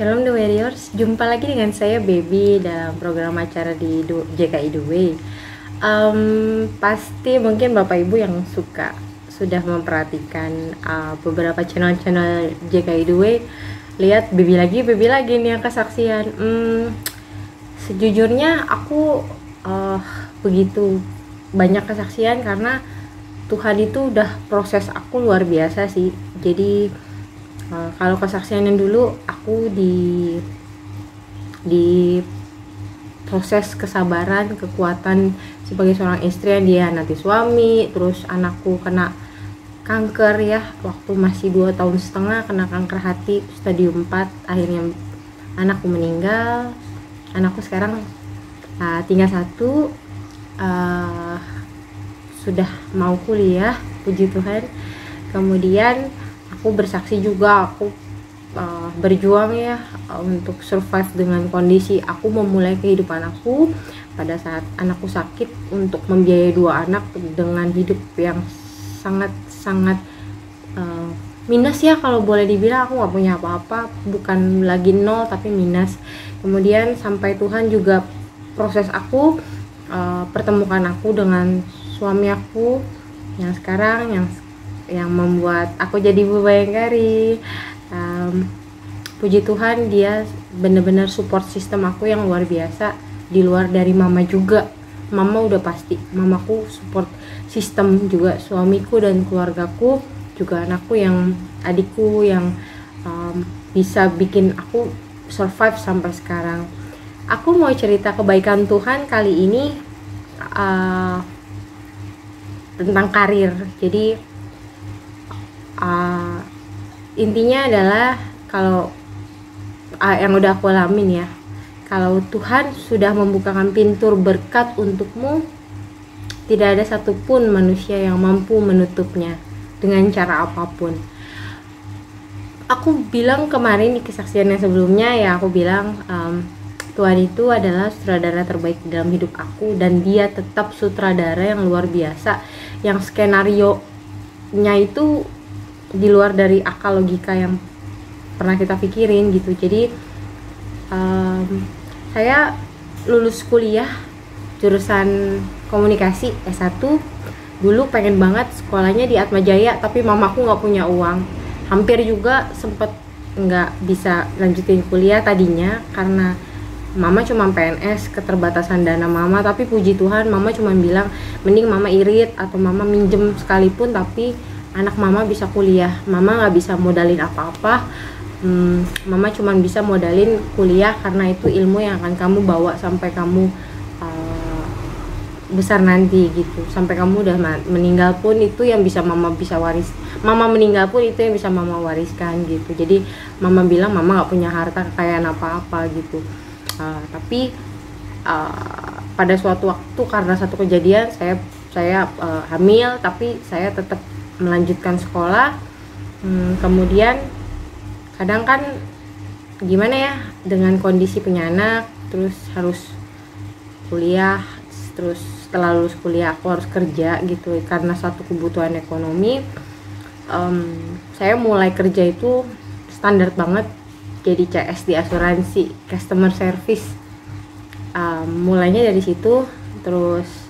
Shalom The Warriors, jumpa lagi dengan saya Baby dalam program acara di JKI The Way. Pasti mungkin Bapak Ibu yang sudah memperhatikan beberapa channel-channel JKI The Way, lihat Baby lagi nih yang kesaksian. Sejujurnya aku begitu banyak kesaksian karena Tuhan itu udah proses aku luar biasa sih. Jadi kalau kesaksian yang dulu aku di proses kesabaran, kekuatan sebagai seorang istri yang dihianati suami, terus anakku kena kanker ya, waktu masih 2 tahun setengah kena kanker hati stadium 4, akhirnya anakku meninggal. Anakku sekarang tinggal 1, sudah mau kuliah, puji Tuhan. Kemudian aku bersaksi juga, aku berjuang ya untuk survive dengan kondisi aku memulai kehidupan aku pada saat anakku sakit, untuk membiayai 2 anak dengan hidup yang sangat minus ya, kalau boleh dibilang. Aku gak punya apa-apa, bukan lagi nol tapi minus. Kemudian sampai Tuhan juga proses aku, pertemukan aku dengan suami aku yang sekarang, yang membuat aku jadi ibu bayangkari. Puji Tuhan, dia benar-benar support sistem aku yang luar biasa, di luar dari mama juga. Mama udah pasti, mamaku support sistem juga, suamiku dan keluargaku juga, anakku yang adikku yang bisa bikin aku survive sampai sekarang. Aku mau cerita kebaikan Tuhan kali ini tentang karir. Jadi intinya adalah, kalau yang udah aku alamin ya, kalau Tuhan sudah membukakan pintu berkat untukmu, tidak ada satupun manusia yang mampu menutupnya dengan cara apapun. Aku bilang kemarin di kesaksian yang sebelumnya ya, aku bilang Tuhan itu adalah sutradara terbaik dalam hidup aku, dan dia tetap sutradara yang luar biasa, yang skenario nya itu di luar dari akal logika yang pernah kita pikirin gitu. Jadi saya lulus kuliah jurusan komunikasi S1. Dulu pengen banget sekolahnya di Atmajaya, tapi mamaku nggak punya uang. Hampir juga sempet nggak bisa lanjutin kuliah tadinya karena mama cuma PNS, keterbatasan dana mama. Tapi puji Tuhan, mama cuma bilang mending mama irit atau mama minjem sekalipun, tapi anak mama bisa kuliah. Mama nggak bisa modalin apa-apa, mama cuma bisa modalin kuliah, karena itu ilmu yang akan kamu bawa sampai kamu besar nanti gitu. Sampai kamu udah meninggal pun itu yang bisa mama bisa waris. Mama meninggal pun itu yang bisa mama wariskan gitu. Jadi mama bilang mama nggak punya harta kekayaan apa-apa gitu. Tapi pada suatu waktu karena satu kejadian, saya hamil, tapi saya tetap melanjutkan sekolah. Kemudian kadang kan gimana ya, dengan kondisi punya anak, terus harus kuliah, terus setelah lulus kuliah aku harus kerja gitu karena satu kebutuhan ekonomi. Saya mulai kerja itu standar banget, jadi CS di asuransi, customer service. Mulainya dari situ, terus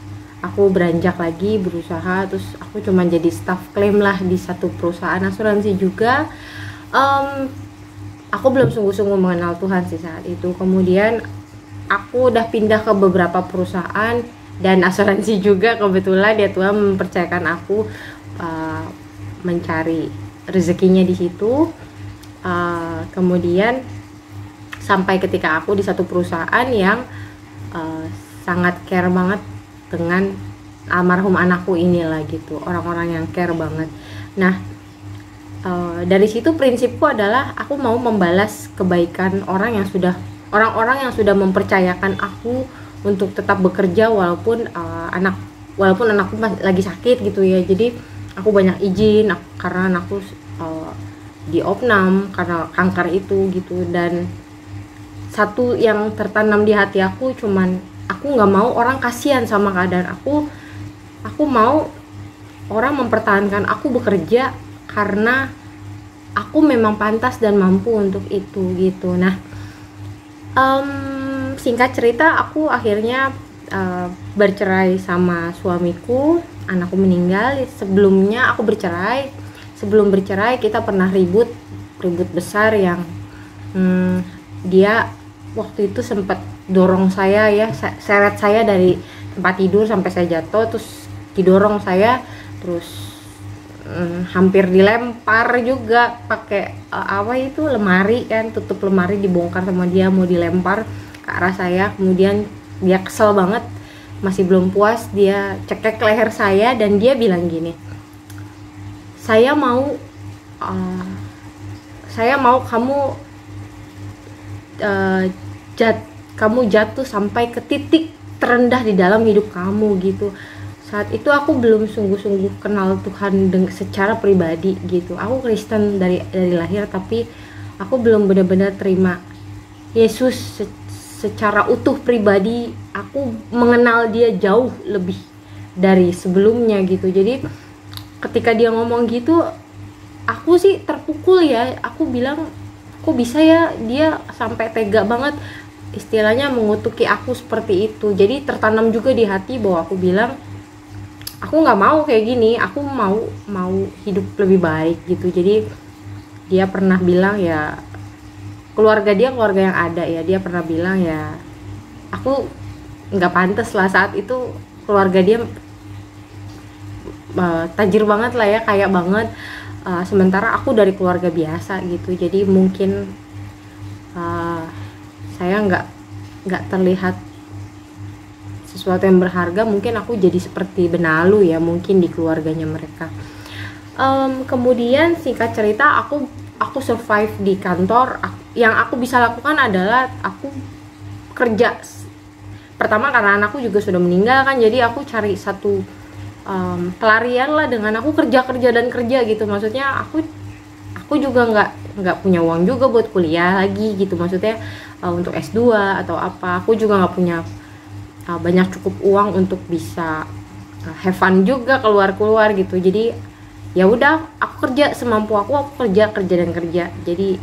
aku beranjak lagi berusaha, terus aku cuma jadi staff claim lah di satu perusahaan asuransi juga. Aku belum sungguh-sungguh mengenal Tuhan sih saat itu. Kemudian aku udah pindah ke beberapa perusahaan dan asuransi juga, kebetulan ya Tuhan mempercayakan aku mencari rezekinya di situ. Kemudian sampai ketika aku di satu perusahaan yang sangat care banget dengan almarhum anakku inilah gitu, orang-orang yang care banget. Nah, dari situ prinsipku adalah aku mau membalas kebaikan orang-orang yang sudah mempercayakan aku untuk tetap bekerja walaupun anakku lagi sakit gitu ya. Jadi aku banyak izin karena anakku di opnam karena kanker itu gitu. Dan satu yang tertanam di hati aku cuman, aku nggak mau orang kasihan sama keadaan aku. Aku mau orang mempertahankan aku bekerja karena aku memang pantas dan mampu untuk itu gitu. Nah, singkat cerita aku akhirnya bercerai sama suamiku, anakku meninggal. Sebelumnya aku bercerai, sebelum bercerai kita pernah ribut besar yang dia waktu itu sempat dorong saya ya, seret saya dari tempat tidur sampai saya jatuh, terus didorong saya, terus hampir dilempar juga pakai apa itu, lemari kan, tutup lemari dibongkar sama dia, mau dilempar ke arah saya. Kemudian dia kesel banget, masih belum puas, dia cekek leher saya dan dia bilang gini, saya mau kamu jatuh sampai ke titik terendah di dalam hidup kamu gitu. Saat itu aku belum sungguh-sungguh kenal Tuhan secara pribadi gitu. Aku Kristen dari lahir, tapi aku belum benar-benar terima Yesus secara utuh pribadi. Aku mengenal dia jauh lebih dari sebelumnya gitu. Jadi ketika dia ngomong gitu, aku sih terpukul ya. Aku bilang, kok bisa ya dia sampai tega banget istilahnya mengutuki aku seperti itu. Jadi tertanam juga di hati bahwa aku bilang, aku nggak mau kayak gini, aku mau hidup lebih baik gitu. Jadi dia pernah bilang ya, keluarga yang ada ya, dia pernah bilang ya, aku nggak pantas lah saat itu. Keluarga dia tajir banget lah ya, kaya banget, sementara aku dari keluarga biasa gitu. Jadi mungkin saya nggak terlihat sesuatu yang berharga. Mungkin aku jadi seperti benalu ya, mungkin di keluarganya mereka. Kemudian singkat cerita, aku survive di kantor. Yang aku bisa lakukan adalah aku kerja. Pertama karena anakku juga sudah meninggal kan, jadi aku cari satu pelarian lah dengan aku kerja gitu. Maksudnya aku juga nggak punya uang juga buat kuliah lagi gitu, maksudnya untuk S2 atau apa. Aku juga nggak punya banyak cukup uang untuk bisa have fun juga, keluar gitu. Jadi ya udah, aku kerja semampu aku kerja. Jadi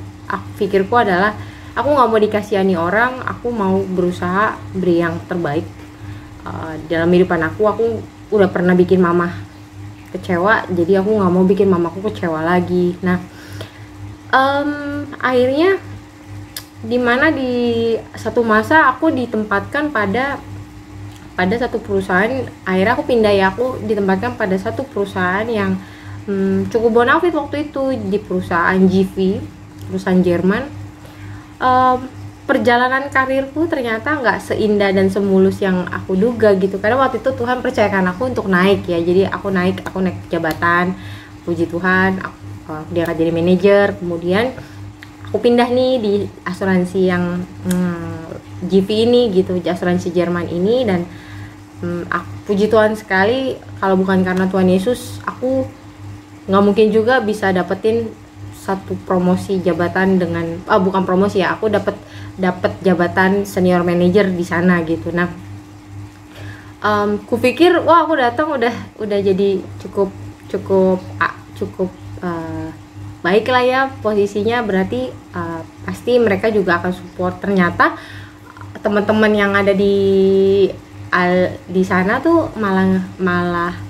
pikirku adalah, aku nggak mau dikasihani orang, aku mau berusaha beri yang terbaik dalam kehidupan aku. Aku udah pernah bikin mama kecewa, jadi aku nggak mau bikin mamaku kecewa lagi. Nah, akhirnya dimana di satu masa aku ditempatkan pada satu perusahaan. Akhirnya aku pindah ya, aku ditempatkan pada satu perusahaan yang cukup bonafit waktu itu, di perusahaan GV, perusahaan Jerman. Perjalanan karirku ternyata nggak seindah dan semulus yang aku duga gitu, karena waktu itu Tuhan percayakan aku untuk naik ya. Jadi aku naik jabatan, puji Tuhan, aku diangkat jadi manajer. Kemudian aku pindah nih di asuransi yang GV ini gitu, asuransi Jerman ini. Dan puji Tuhan sekali, kalau bukan karena Tuhan Yesus, aku nggak mungkin juga bisa dapetin satu promosi jabatan dengan bukan promosi ya, aku dapat jabatan senior manager di sana gitu. Nah, kupikir wah, aku datang udah jadi cukup baik lah ya posisinya, berarti pasti mereka juga akan support. Ternyata teman-teman yang ada di sana tuh malah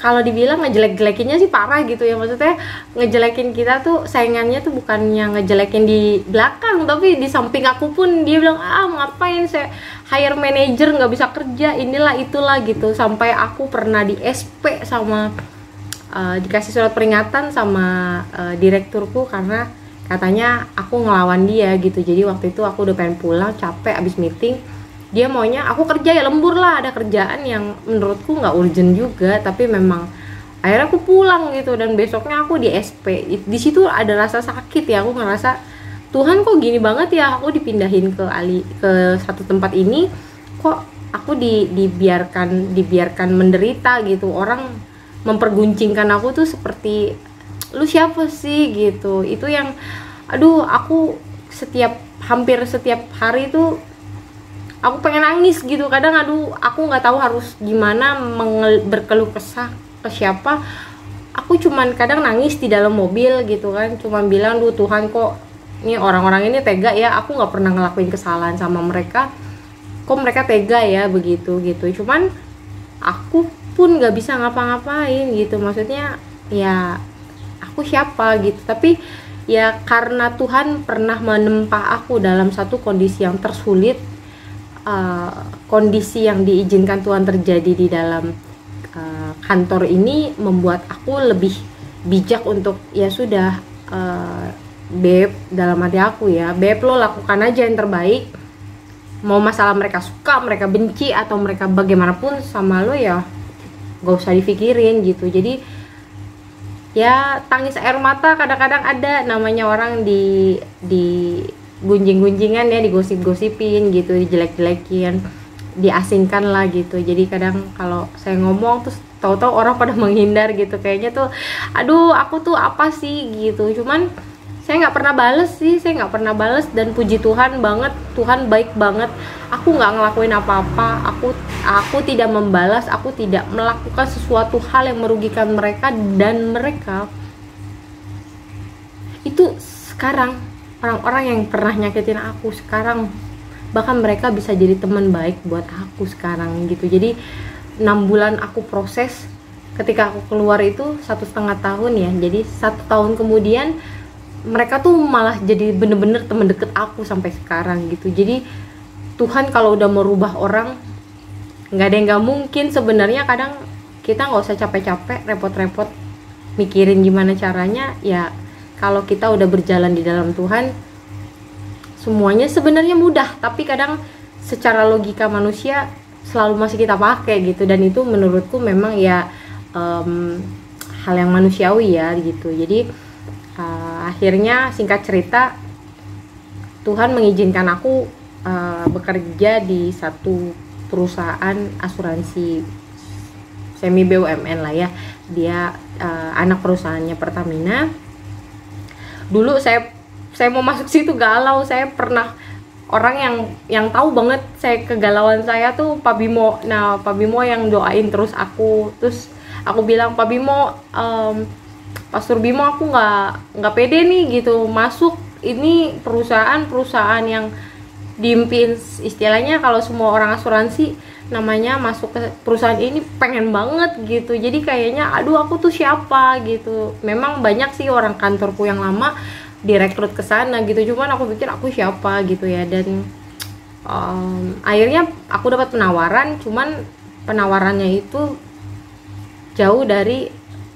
kalau dibilang ngejelek-jelekinnya sih parah gitu ya. Maksudnya ngejelekin kita tuh, saingannya tuh bukannya ngejelekin di belakang, tapi di samping aku pun dia bilang, ngapain saya hire manager nggak bisa kerja, inilah itulah gitu. Sampai aku pernah di SP sama dikasih surat peringatan sama direkturku karena katanya aku ngelawan dia gitu. Jadi waktu itu aku udah pengen pulang, capek abis meeting. Dia maunya aku kerja ya lembur lah, ada kerjaan yang menurutku nggak urgent juga, tapi memang akhirnya aku pulang gitu. Dan besoknya aku di SP. Di situ ada rasa sakit ya, aku ngerasa Tuhan kok gini banget ya, aku dipindahin ke satu tempat ini, kok aku dibiarkan menderita gitu. Orang memperguncingkan aku tuh seperti, lu siapa sih gitu. Itu yang aku hampir setiap hari tuh aku pengen nangis gitu. Kadang aku nggak tahu harus gimana berkeluh kesah ke siapa. Aku aku cuman kadang nangis di dalam mobil gitu kan, cuman bilang, duh Tuhan, kok ini orang-orang ini tega ya, aku nggak pernah ngelakuin kesalahan sama mereka, kok mereka tega ya begitu gitu. Cuman aku pun nggak bisa ngapa-ngapain gitu, maksudnya ya aku siapa gitu. Tapi ya karena Tuhan pernah menempa aku dalam satu kondisi yang tersulit, kondisi yang diizinkan Tuhan terjadi di dalam kantor ini membuat aku lebih bijak untuk ya sudah, beb, dalam hati aku ya, beb, lo lakukan aja yang terbaik, mau masalah mereka suka, mereka benci, atau mereka bagaimanapun sama lo ya gak usah dipikirin gitu. Jadi ya tangis air mata kadang-kadang ada, namanya orang di gunjing-gunjingan ya, digosip-gosipin gitu, dijelek-jelekin, diasingkan lah gitu. Jadi kadang kalau saya ngomong terus tahu-tahu orang pada menghindar gitu, kayaknya tuh aduh aku tuh apa sih gitu. Cuman saya nggak pernah bales sih, saya nggak pernah bales, dan puji Tuhan banget, Tuhan baik banget. Aku nggak ngelakuin apa-apa, aku tidak membalas, aku tidak melakukan sesuatu hal yang merugikan mereka, dan mereka itu sekarang orang-orang yang pernah nyakitin aku sekarang bahkan mereka bisa jadi teman baik buat aku sekarang gitu. Jadi 6 bulan aku proses, ketika aku keluar itu 1,5 tahun ya, jadi 1 tahun kemudian mereka tuh malah jadi bener-bener temen deket aku sampai sekarang gitu. Jadi Tuhan kalau udah merubah orang, nggak ada yang nggak mungkin sebenarnya. Kadang kita nggak usah capek-capek, repot-repot mikirin gimana caranya. Ya kalau kita udah berjalan di dalam Tuhan, semuanya sebenarnya mudah. Tapi kadang secara logika manusia selalu masih kita pakai gitu, dan itu menurutku memang ya hal yang manusiawi ya gitu. Jadi akhirnya singkat cerita, Tuhan mengizinkan aku bekerja di satu perusahaan asuransi semi BUMN lah ya. Dia anak perusahaannya Pertamina. Dulu saya mau masuk situ galau. Saya pernah, orang yang tahu banget saya kegalauan saya tuh Pak Bimo. Nah Pak Bimo yang doain terus aku. Terus aku bilang, Pak Bimo, Pastor Bimo, aku nggak pede nih gitu masuk ini perusahaan yang diimpiin, istilahnya kalau semua orang asuransi namanya masuk ke perusahaan ini pengen banget gitu. Jadi kayaknya aduh aku tuh siapa gitu. Memang banyak sih orang kantorku yang lama direkrut ke sana gitu, cuman aku pikir aku siapa gitu ya. Dan akhirnya aku dapat penawaran, cuman penawarannya itu jauh dari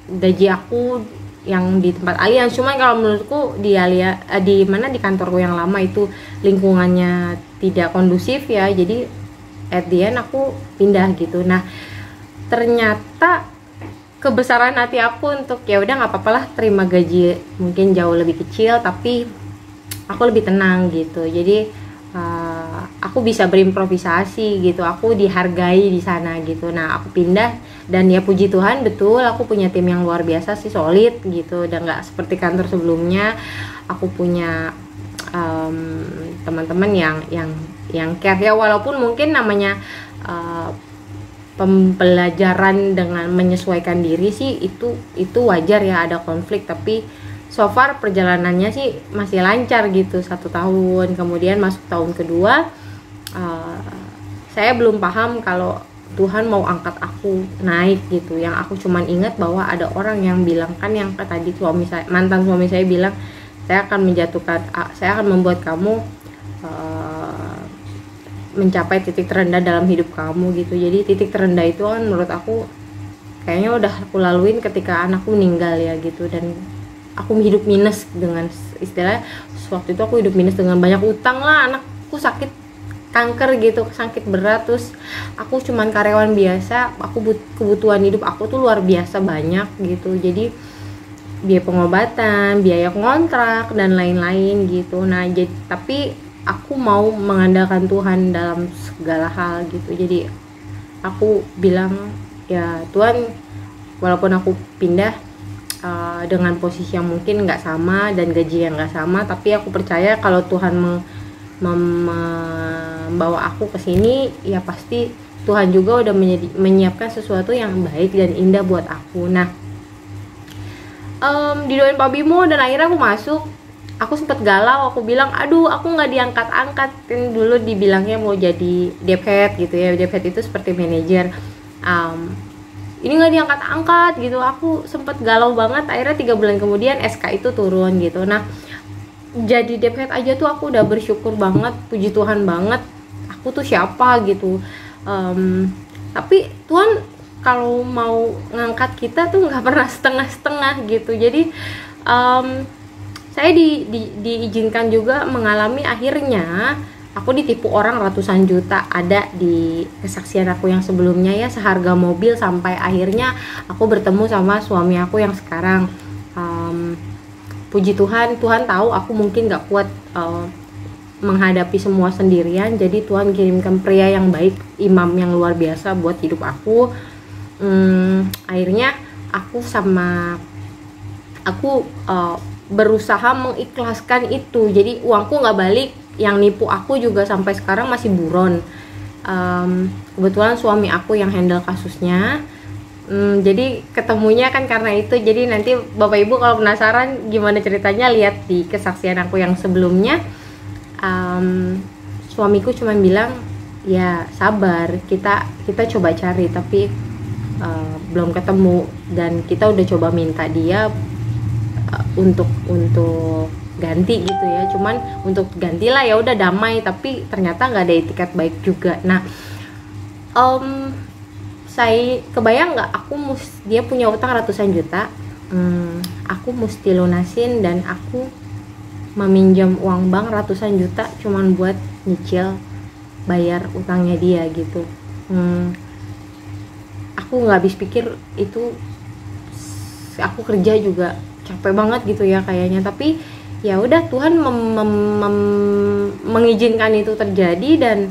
gaji aku yang di tempat Allianz. Cuman kalau menurutku di kantorku yang lama itu lingkungannya tidak kondusif ya, jadi at the end aku pindah gitu. Nah ternyata kebesaran hati aku untuk ya udah nggak apa-apa lah, terima gaji mungkin jauh lebih kecil tapi aku lebih tenang gitu. Jadi aku bisa berimprovisasi gitu, aku dihargai di sana gitu. Nah aku pindah, dan ya puji Tuhan betul aku punya tim yang luar biasa sih, solid gitu, dan nggak seperti kantor sebelumnya. Aku punya teman-teman yang care ya, walaupun mungkin namanya pembelajaran dengan menyesuaikan diri sih itu wajar ya, ada konflik. Tapi so far perjalanannya sih masih lancar gitu. 1 tahun kemudian masuk tahun kedua, saya belum paham kalau Tuhan mau angkat aku naik gitu. Yang aku cuman ingat bahwa ada orang yang bilang, kan yang tadi mantan suami saya bilang, saya akan membuat kamu mencapai titik terendah dalam hidup kamu gitu. Jadi titik terendah itu kan menurut aku kayaknya udah aku laluin ketika anakku meninggal ya gitu. Dan aku hidup minus dengan istilah, waktu itu aku hidup minus dengan banyak utang lah. Anakku sakit kanker gitu, sakit berat, terus aku cuman karyawan biasa. Kebutuhan hidup aku tuh luar biasa banyak gitu. Jadi biaya pengobatan, biaya kontrak dan lain-lain gitu. Nah tapi aku mau mengandalkan Tuhan dalam segala hal gitu. Jadi aku bilang ya Tuhan, walaupun aku pindah dengan posisi yang mungkin nggak sama dan gaji yang nggak sama, tapi aku percaya kalau Tuhan membawa aku ke sini, ya pasti Tuhan juga udah menyiapkan sesuatu yang baik dan indah buat aku. Nah didoain Pak Bimo, dan akhirnya aku masuk. Aku sempet galau, aku bilang aduh aku nggak diangkat-angkatin. Dulu dibilangnya mau jadi deput gitu ya, deput itu seperti manajer. Ini nggak diangkat-angkat gitu, aku sempet galau banget. Akhirnya 3 bulan kemudian SK itu turun gitu. Nah jadi deput aja tuh aku udah bersyukur banget, puji Tuhan banget. Aku tuh siapa gitu. Tapi Tuhan kalau mau ngangkat kita tuh nggak pernah setengah-setengah gitu. Jadi saya diizinkan juga mengalami, akhirnya aku ditipu orang ratusan juta. Ada di kesaksian aku yang sebelumnya ya, seharga mobil, sampai akhirnya aku bertemu sama suami aku yang sekarang. Puji Tuhan, Tuhan tahu aku mungkin gak kuat menghadapi semua sendirian. Jadi Tuhan kirimkan pria yang baik, imam yang luar biasa buat hidup aku. Akhirnya aku berusaha mengikhlaskan itu. Jadi uangku nggak balik, yang nipu aku juga sampai sekarang masih buron. Kebetulan suami aku yang handle kasusnya. Jadi ketemunya kan karena itu. Jadi nanti Bapak Ibu kalau penasaran gimana ceritanya, lihat di kesaksian aku yang sebelumnya. Suamiku cuma bilang ya sabar, kita coba cari, tapi belum ketemu, dan kita udah coba minta dia untuk ganti gitu ya. Cuman untuk gantilah ya udah damai, tapi ternyata nggak ada etikat baik juga. Nah saya kebayang nggak, dia punya utang ratusan juta, aku mesti lunasin, dan aku meminjam uang bank ratusan juta cuman buat nyicil bayar utangnya dia gitu. Aku nggak habis pikir itu. Aku kerja juga capek banget gitu ya kayaknya, tapi ya udah Tuhan mengizinkan itu terjadi, dan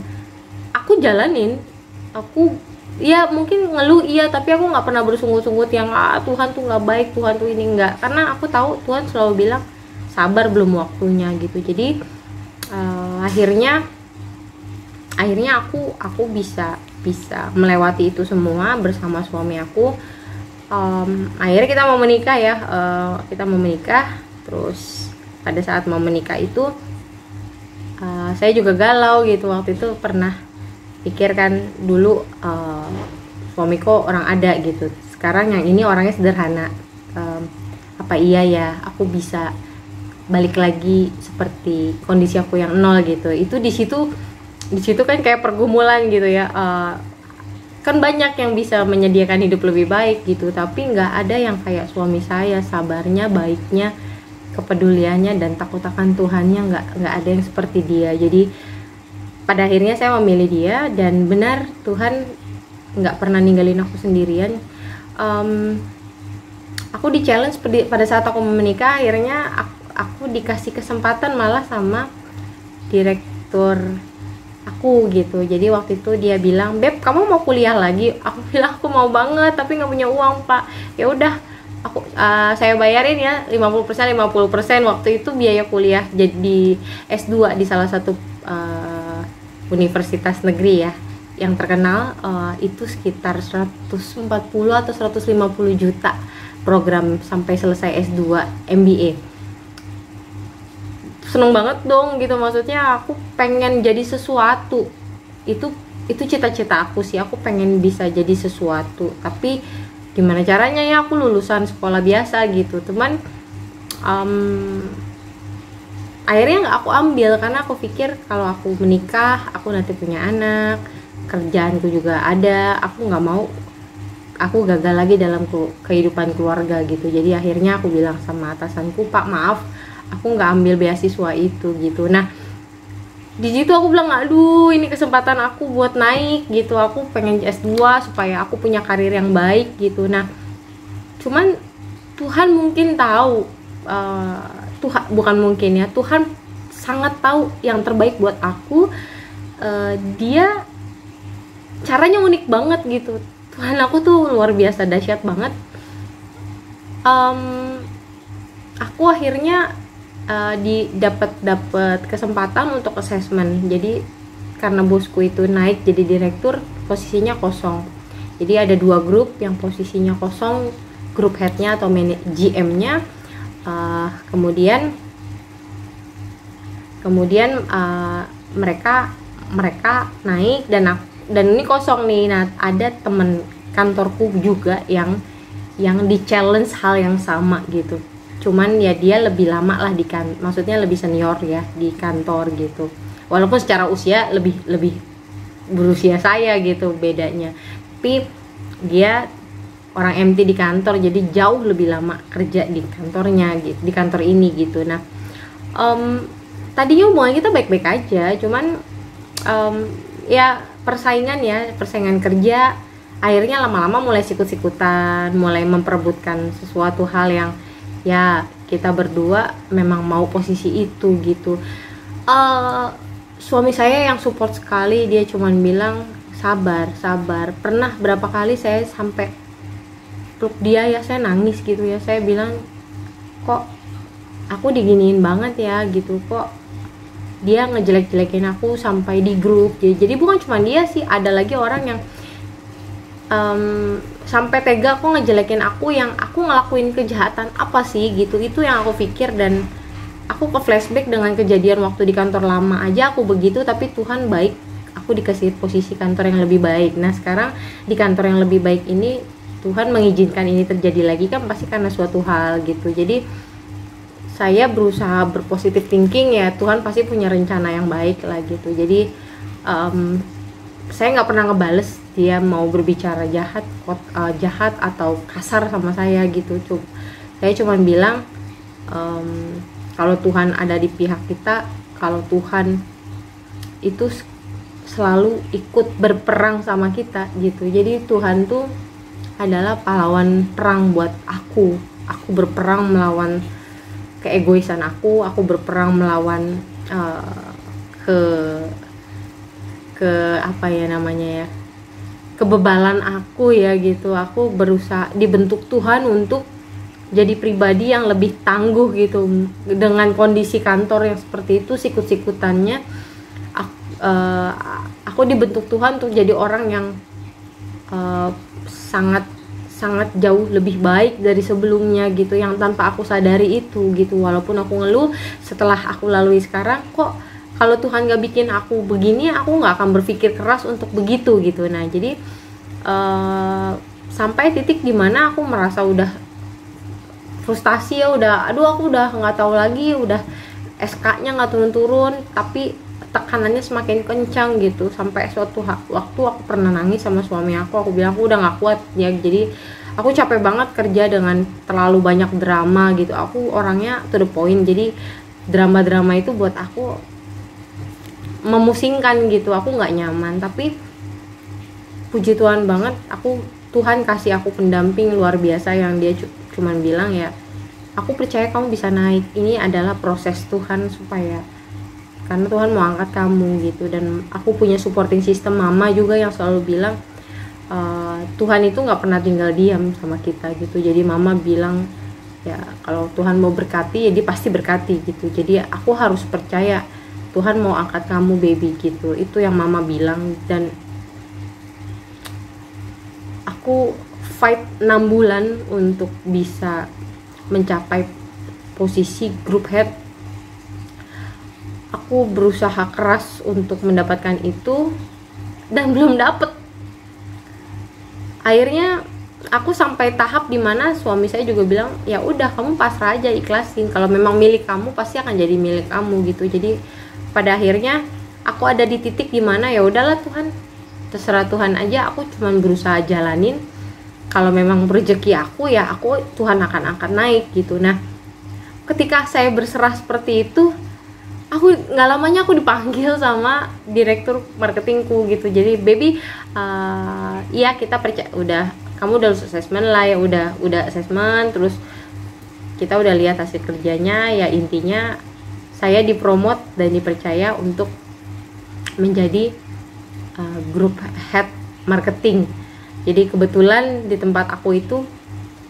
aku jalanin. Aku ya mungkin ngeluh iya, tapi aku nggak pernah bersungut-sungut yang Tuhan tuh nggak baik, Tuhan tuh ini nggak, karena aku tahu Tuhan selalu bilang sabar, belum waktunya gitu. Jadi akhirnya aku bisa melewati itu semua bersama suami aku. Akhirnya kita mau menikah ya, terus pada saat mau menikah itu saya juga galau gitu. Waktu itu pernah pikir kan dulu, suamiku orang ada gitu, sekarang yang ini orangnya sederhana, apa iya ya aku bisa balik lagi seperti kondisi aku yang nol gitu. Itu di situ kan kayak pergumulan gitu ya. Kan banyak yang bisa menyediakan hidup lebih baik gitu, tapi nggak ada yang kayak suami saya. Sabarnya, baiknya, kepeduliannya, dan takut akan Tuhannya nggak ada yang seperti dia. Jadi pada akhirnya saya memilih dia, dan benar Tuhan nggak pernah ninggalin aku sendirian. Aku di challenge pada saat aku mau menikah. Akhirnya aku dikasih kesempatan malah sama direktur aku gitu. Jadi waktu itu dia bilang, "Beb, kamu mau kuliah lagi?" Aku bilang, "Aku mau banget, tapi nggak punya uang, Pak." Ya udah, saya bayarin ya 50% waktu itu biaya kuliah jadi S2 di salah satu universitas negeri ya yang terkenal. Itu sekitar 140 atau 150 juta program sampai selesai S2 MBA. Seneng banget dong gitu, maksudnya aku pengen jadi sesuatu. Itu cita-cita aku sih, aku pengen bisa jadi sesuatu, tapi gimana caranya ya, aku lulusan sekolah biasa gitu. Teman akhirnya nggak aku ambil, karena aku pikir kalau aku menikah, aku nanti punya anak, kerjaanku juga ada, aku nggak mau aku gagal lagi dalam kehidupan keluarga gitu. Jadi akhirnya aku bilang sama atasanku, "Pak, maaf, aku nggak ambil beasiswa itu," gitu. Nah di situ aku bilang, aduh ini kesempatan aku buat naik gitu. Aku pengen S2 supaya aku punya karir yang baik gitu. Nah cuman Tuhan mungkin tahu, bukan mungkin ya, Tuhan sangat tahu yang terbaik buat aku. Dia caranya unik banget gitu. Tuhan aku tuh luar biasa dahsyat banget. Aku akhirnya dapat kesempatan untuk assessment. Jadi karena bosku itu naik jadi direktur, posisinya kosong. Jadi ada 2 grup yang posisinya kosong, group headnya atau GM-nya. Kemudian mereka naik dan ini kosong nih. Nah, ada temen kantorku juga yang di challenge hal yang sama gitu, cuman ya dia lebih lama lah maksudnya lebih senior ya di kantor gitu, walaupun secara usia lebih berusia saya gitu bedanya, tapi dia orang MT di kantor, jadi jauh lebih lama kerja di kantornya gitu, di kantor ini gitu. Nah, tadinya hubungan kita baik-baik aja, cuman ya persaingan kerja akhirnya lama-lama mulai sikut-sikutan, mulai memperebutkan sesuatu hal yang ya kita berdua memang mau posisi itu gitu. Suami saya yang support sekali, dia cuman bilang sabar. Pernah berapa kali saya sampai peluk dia ya, saya nangis gitu ya, saya bilang kok aku diginiin banget ya gitu, kok dia ngejelek-jelekin aku sampai di grup. Jadi bukan cuma dia sih, ada lagi orang yang sampai tega aku ngejelekin aku yang aku ngelakuin kejahatan apa sih gitu. Itu yang aku pikir, dan aku ke flashback dengan kejadian waktu di kantor lama aja aku begitu, tapi Tuhan baik, aku dikasih posisi kantor yang lebih baik. Nah, sekarang di kantor yang lebih baik ini Tuhan mengizinkan ini terjadi lagi, kan pasti karena suatu hal gitu. Jadi saya berusaha berpositif thinking, ya Tuhan pasti punya rencana yang baik lah gitu. Jadi saya nggak pernah ngebales dia mau berbicara jahat atau kasar sama saya gitu. Saya cuma bilang kalau Tuhan ada di pihak kita, kalau Tuhan itu selalu ikut berperang sama kita gitu. Jadi Tuhan tuh adalah pahlawan perang buat aku berperang melawan keegoisan aku berperang melawan apa ya namanya ya, kebebalan aku ya gitu. Aku berusaha dibentuk Tuhan untuk jadi pribadi yang lebih tangguh gitu. Dengan kondisi kantor yang seperti itu, sikut-sikutannya, aku dibentuk Tuhan untuk jadi orang yang sangat jauh lebih baik dari sebelumnya gitu, yang tanpa aku sadari itu gitu. Walaupun aku ngeluh, setelah aku lalui sekarang, kok kalau Tuhan gak bikin aku begini, aku gak akan berpikir keras untuk begitu gitu. Nah, jadi sampai titik dimana aku merasa udah frustasi ya, aduh aku udah gak tahu lagi, udah SK-nya gak turun-turun, tapi tekanannya semakin kencang gitu. Sampai suatu waktu aku pernah nangis sama suami aku bilang aku udah gak kuat ya, jadi aku capek banget kerja dengan terlalu banyak drama gitu. Aku orangnya to the point, jadi drama-drama itu buat aku memusingkan gitu, aku nggak nyaman. Tapi puji Tuhan banget, Tuhan kasih aku pendamping luar biasa yang dia cuman bilang ya, aku percaya kamu bisa naik, ini adalah proses Tuhan supaya, karena Tuhan mau angkat kamu gitu. Dan aku punya supporting system, mama juga yang selalu bilang Tuhan itu nggak pernah tinggal diam sama kita gitu. Jadi mama bilang ya kalau Tuhan mau berkati ya dia pasti berkati gitu. Jadi aku harus percaya Tuhan mau angkat kamu baby gitu. Itu yang mama bilang. Dan aku fight 6 bulan untuk bisa mencapai posisi group head. Aku berusaha keras untuk mendapatkan itu dan belum dapet. Akhirnya aku sampai tahap dimana suami saya juga bilang ya udah kamu pasrah aja, ikhlasin, kalau memang milik kamu pasti akan jadi milik kamu gitu. Jadi pada akhirnya aku ada di titik dimana ya udahlah Tuhan, terserah Tuhan aja, aku cuman berusaha jalanin. Kalau memang rezeki aku ya Tuhan akan angkat naik gitu. Nah, ketika saya berserah seperti itu, aku nggak lamanya aku dipanggil sama direktur marketingku gitu. Jadi baby, iya kita percaya, kamu udah lulus assessment lah ya, udah assessment, terus kita udah lihat hasil kerjanya ya. Intinya saya dipromot dan dipercaya untuk menjadi group head marketing. Jadi kebetulan di tempat aku itu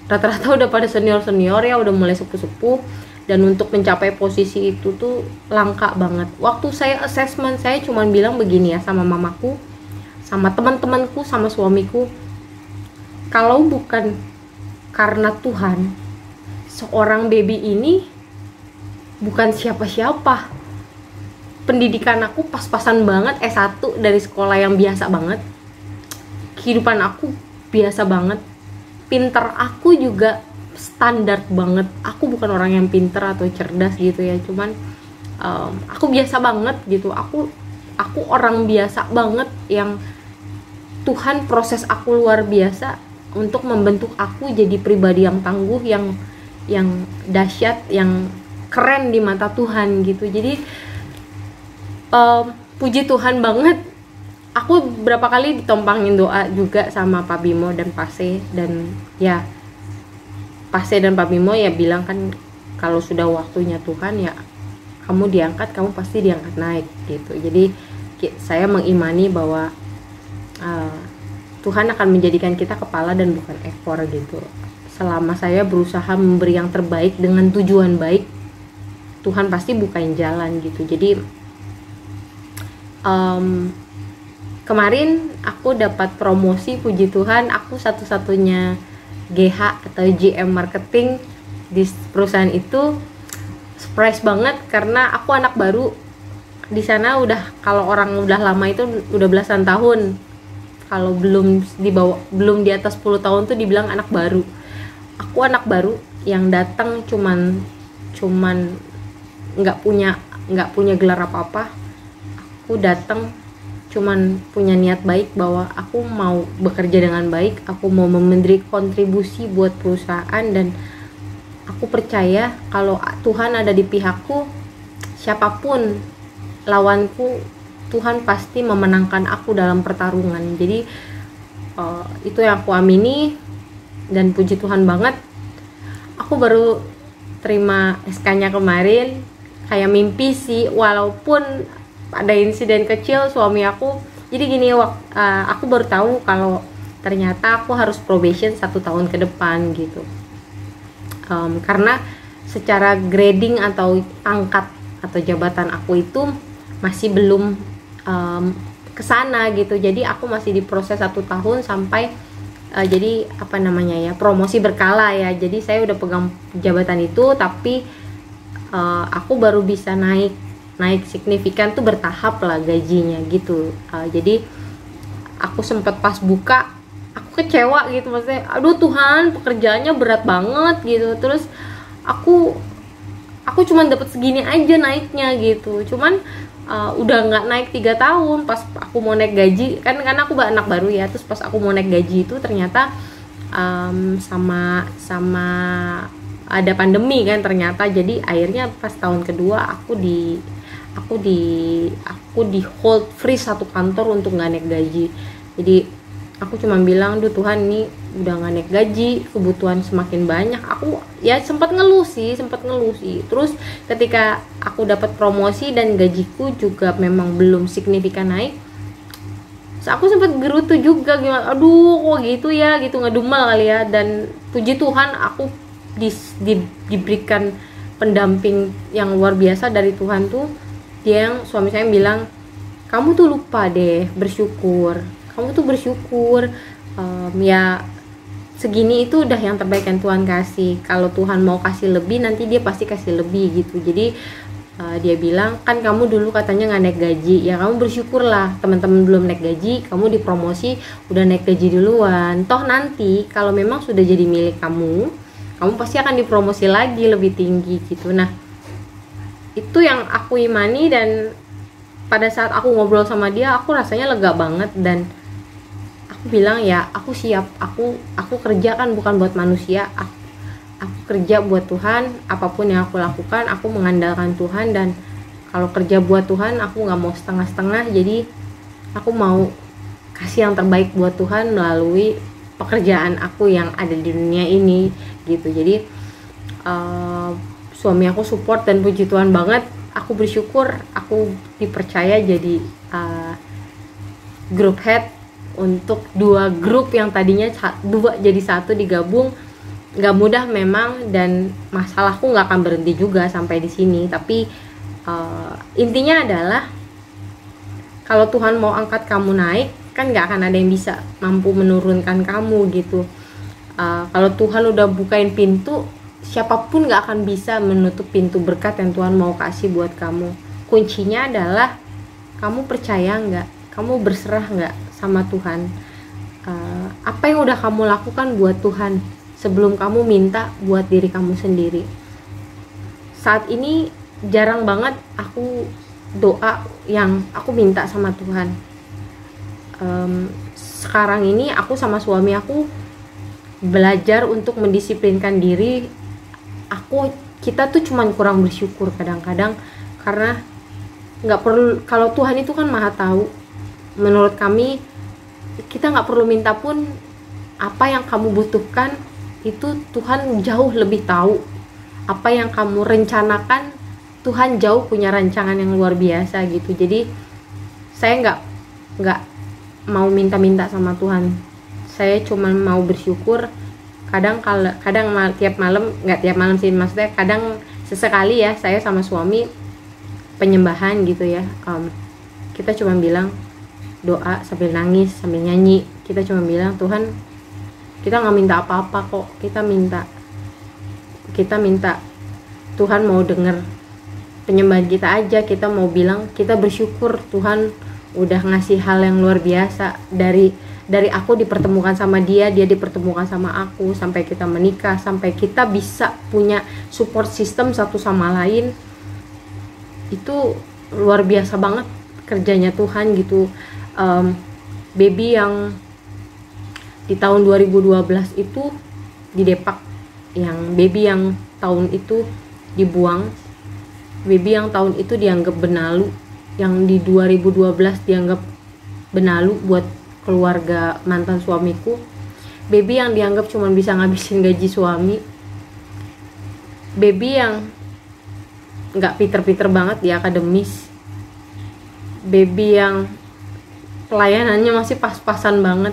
rata-rata udah pada senior ya, udah mulai sepuh-sepuh. Dan untuk mencapai posisi itu tuh langka banget. Waktu saya assessment, saya cuma bilang begini ya sama mamaku, sama teman-temanku, sama suamiku, kalau bukan karena Tuhan, seorang baby ini bukan siapa-siapa. Pendidikan aku pas-pasan banget, S1 dari sekolah yang biasa banget. Kehidupan aku biasa banget. Pinter aku juga standar banget. Aku bukan orang yang pinter atau cerdas gitu ya, cuman aku biasa banget gitu. Aku orang biasa banget yang Tuhan proses aku luar biasa untuk membentuk aku jadi pribadi yang tangguh, yang dahsyat, yang keren di mata Tuhan gitu. Jadi puji Tuhan banget. Aku berapa kali ditompangin doa juga sama Pak Bimo dan Pase, dan ya Pase dan Pak Bimo ya bilang kan kalau sudah waktunya Tuhan ya kamu diangkat, kamu pasti diangkat naik gitu. Jadi saya mengimani bahwa Tuhan akan menjadikan kita kepala dan bukan ekor gitu. Selama saya berusaha memberi yang terbaik dengan tujuan baik, Tuhan pasti bukain jalan gitu. Jadi kemarin aku dapat promosi, puji Tuhan. Aku satu-satunya GH atau GM marketing di perusahaan itu. Surprise banget karena aku anak baru di sana. Udah, kalau orang udah lama itu udah belasan tahun, kalau belum di atas 10 tahun tuh dibilang anak baru. Aku anak baru yang datang cuman nggak punya gelar apa-apa. Aku datang cuman punya niat baik bahwa aku mau bekerja dengan baik, aku mau memberi kontribusi buat perusahaan, dan aku percaya kalau Tuhan ada di pihakku, siapapun lawanku, Tuhan pasti memenangkan aku dalam pertarungan. Jadi itu yang aku amini, dan puji Tuhan banget. Aku baru terima SK-nya kemarin, kayak mimpi sih, walaupun ada insiden kecil suami aku. Jadi gini, aku baru tahu kalau ternyata aku harus probation 1 tahun ke depan gitu. Karena secara grading atau pangkat atau jabatan aku itu masih belum kesana gitu. Jadi aku masih diproses 1 tahun sampai jadi apa namanya ya, promosi berkala ya. Jadi saya udah pegang jabatan itu, tapi aku baru bisa naik signifikan tuh bertahap lah gajinya gitu. Jadi aku sempat pas buka, aku kecewa gitu, maksudnya aduh Tuhan, pekerjaannya berat banget gitu. Terus aku cuma dapat segini aja naiknya gitu. Cuman udah nggak naik 3 tahun. Pas aku mau naik gaji, kan aku anak baru ya, terus pas aku mau naik gaji itu ternyata sama ada pandemi kan ternyata. Jadi akhirnya pas tahun kedua aku di hold freeze 1 kantor untuk nggak naik gaji. Jadi aku cuma bilang, duh Tuhan, ini udah nggak naik gaji, kebutuhan semakin banyak. Aku ya sempat ngeluh sih. Terus ketika aku dapat promosi dan gajiku juga memang belum signifikan naik, aku sempat gerutu juga, gimana, aduh kok gitu ya, gitu, ngedumel kali ya. Dan puji Tuhan aku diberikan pendamping yang luar biasa dari Tuhan tuh. Dia yang suami saya bilang, kamu tuh lupa deh bersyukur, ya segini itu udah yang terbaik yang Tuhan kasih. Kalau Tuhan mau kasih lebih, nanti dia pasti kasih lebih gitu. Jadi dia bilang, kan kamu dulu katanya nggak naik gaji, ya kamu bersyukurlah, teman-teman belum naik gaji, kamu dipromosi udah naik gaji duluan. Toh nanti kalau memang sudah jadi milik kamu pasti akan dipromosi lagi lebih tinggi gitu. Nah, itu yang aku imani, dan pada saat aku ngobrol sama dia, aku rasanya lega banget. Dan aku bilang, ya aku siap, aku kerja kan bukan buat manusia, aku kerja buat Tuhan. Apapun yang aku lakukan, aku mengandalkan Tuhan, dan kalau kerja buat Tuhan aku nggak mau setengah-setengah. Jadi aku mau kasih yang terbaik buat Tuhan melalui pekerjaan aku yang ada di dunia ini gitu. Jadi suami aku support, dan puji Tuhan banget, aku bersyukur aku dipercaya jadi group head untuk 2 grup yang tadinya 2 jadi 1 digabung. Gak mudah memang, dan masalahku gak akan berhenti juga sampai di sini. Tapi intinya adalah kalau Tuhan mau angkat kamu naik, kan gak akan ada yang bisa mampu menurunkan kamu gitu. Kalau Tuhan udah bukain pintu, siapapun gak akan bisa menutup pintu berkat yang Tuhan mau kasih buat kamu. Kuncinya adalah kamu percaya nggak, kamu berserah nggak sama Tuhan. Apa yang udah kamu lakukan buat Tuhan sebelum kamu minta buat diri kamu sendiri. Saat ini jarang banget aku doa yang aku minta sama Tuhan. Sekarang ini aku sama suami aku belajar untuk mendisiplinkan diri. Kita tuh cuman kurang bersyukur kadang-kadang, karena nggak perlu, kalau Tuhan itu kan maha tahu. Menurut kami, kita nggak perlu minta pun apa yang kamu butuhkan itu Tuhan jauh lebih tahu. Apa yang kamu rencanakan, Tuhan jauh punya rancangan yang luar biasa gitu. Jadi saya nggak mau minta-minta sama Tuhan. Saya cuma mau bersyukur. Kadang tiap malam, nggak tiap malam sih, maksudnya kadang sesekali ya, saya sama suami penyembahan gitu ya, kita cuma bilang doa sambil nangis, sambil nyanyi. Kita cuma bilang, Tuhan, kita nggak minta apa-apa kok, kita minta Tuhan mau denger penyembahan kita aja. Kita mau bilang kita bersyukur Tuhan udah ngasih hal yang luar biasa. Dari aku dipertemukan sama dia dipertemukan sama aku, sampai kita menikah, sampai kita bisa punya support system satu sama lain. Itu luar biasa banget kerjanya Tuhan gitu. Baby yang di tahun 2012 itu didepak, yang baby yang tahun itu dibuang, baby yang tahun itu dianggap benalu, yang di 2012 dianggap benalu buat keluarga mantan suamiku, baby yang dianggap cuma bisa ngabisin gaji suami, baby yang nggak pinter-pinter banget di akademis, baby yang pelayanannya masih pas-pasan banget.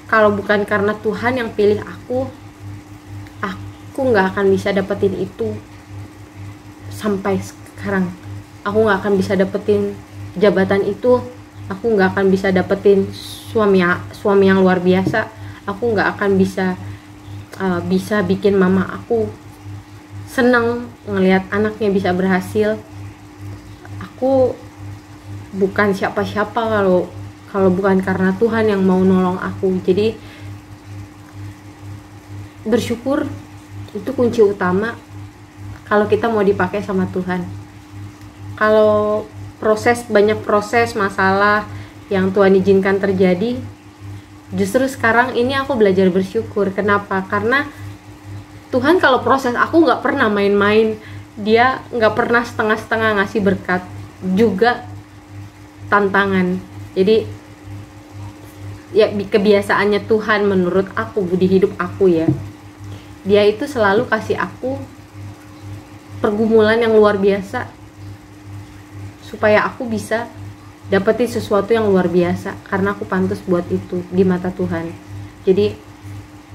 Kalau bukan karena Tuhan yang pilih aku nggak akan bisa dapetin itu. Sampai sekarang aku nggak akan bisa dapetin jabatan itu, aku nggak akan bisa dapetin suami yang luar biasa, aku nggak akan bisa bikin mama aku senang ngelihat anaknya bisa berhasil. Aku bukan siapa-siapa kalau bukan karena Tuhan yang mau nolong aku. Jadi bersyukur itu kunci utama kalau kita mau dipakai sama Tuhan. Kalau banyak proses masalah yang Tuhan izinkan terjadi, justru sekarang ini aku belajar bersyukur. Kenapa? Karena Tuhan kalau proses aku nggak pernah main-main. Dia nggak pernah setengah-setengah ngasih berkat, juga tantangan. Jadi ya kebiasaannya Tuhan menurut aku di hidup aku ya, dia itu selalu kasih aku pergumulan yang luar biasa supaya aku bisa dapetin sesuatu yang luar biasa, karena aku pantas buat itu di mata Tuhan. Jadi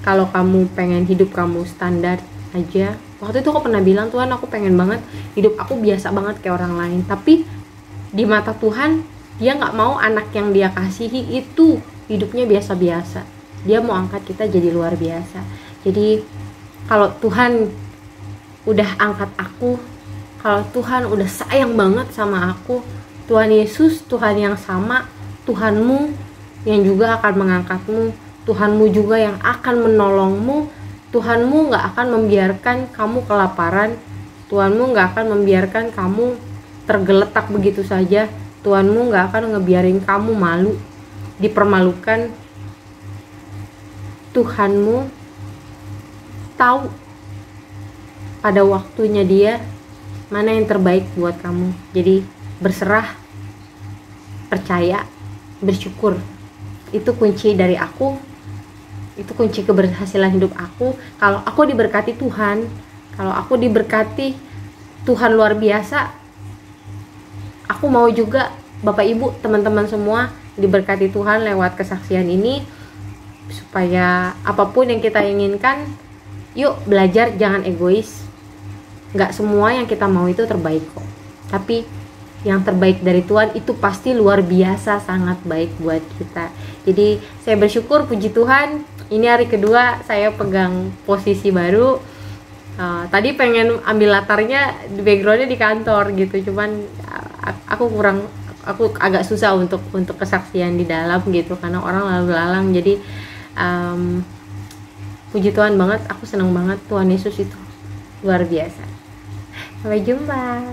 kalau kamu pengen hidup kamu standar aja, waktu itu aku pernah bilang, Tuhan aku pengen banget hidup aku biasa banget kayak orang lain, tapi di mata Tuhan dia nggak mau anak yang dia kasihi itu hidupnya biasa-biasa. Dia mau angkat kita jadi luar biasa. Jadi kalau Tuhan udah angkat aku, kalau Tuhan udah sayang banget sama aku, Tuhan Yesus, Tuhan yang sama, Tuhanmu yang juga akan mengangkatmu, Tuhanmu juga yang akan menolongmu. Tuhanmu gak akan membiarkan kamu kelaparan, Tuhanmu gak akan membiarkan kamu tergeletak begitu saja, Tuhanmu gak akan ngebiarin kamu malu, dipermalukan. Tuhanmu tahu pada waktunya dia mana yang terbaik buat kamu. Jadi berserah, percaya, bersyukur. Itu kunci dari aku, itu kunci keberhasilan hidup aku. Kalau aku diberkati Tuhan, kalau aku diberkati Tuhan luar biasa, aku mau juga Bapak Ibu, teman-teman semua diberkati Tuhan lewat kesaksian ini, supaya apapun yang kita inginkan, yuk belajar jangan egois. Gak semua yang kita mau itu terbaik kok, tapi yang terbaik dari Tuhan itu pasti luar biasa sangat baik buat kita. Jadi saya bersyukur, puji Tuhan, ini hari kedua saya pegang posisi baru. Tadi pengen ambil latarnya di backgroundnya di kantor gitu, cuman aku agak susah untuk kesaksian di dalam gitu karena orang lalu lalang. Jadi puji Tuhan banget, aku senang banget, Tuhan Yesus itu luar biasa. Sampai jumpa.